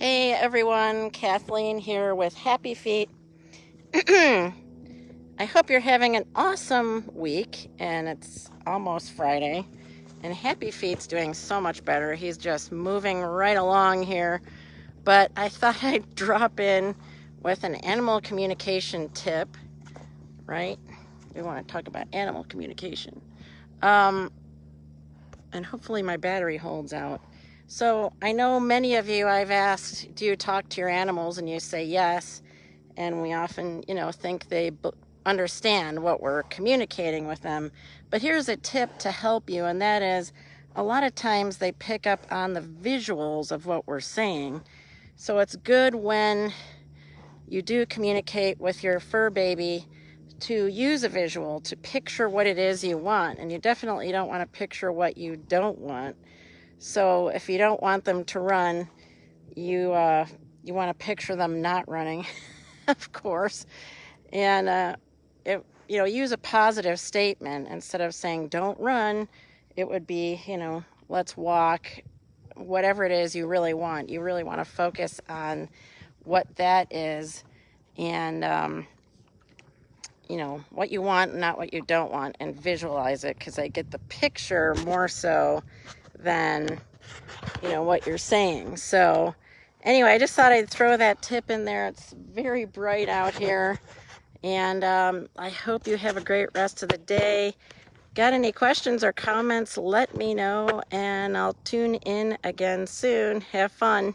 Hey everyone, Kathleen here with Happy Feet. I hope you're having an awesome week, and it's almost Friday, and Happy Feet's doing so much better. He's just moving right along here, but I thought I'd drop in with an animal communication tip, right? We want to talk about animal communication. And hopefully my battery holds out. So I know many of you, I've asked, do you talk to your animals? And you say yes. And we often, think they understand what we're communicating with them. But here's a tip to help you, and that is a lot of times they pick up on the visuals of what we're saying. So it's good when you do communicate with your fur baby to use a visual to picture what it is you want. And you definitely don't want to picture what you don't want. So if you don't want them to run, you want to picture them not running, of course. And use a positive statement instead of saying don't run. It would be, let's walk. Whatever it is you really want. You really want to focus on what that is, and what you want, not what you don't want, and visualize it, because I get the picture more so than what you're saying. So anyway, I just thought I'd throw that tip in there. It's very bright out here, and I hope you have a great rest of the day. Got any questions or comments, let me know, and I'll tune in again soon. Have fun.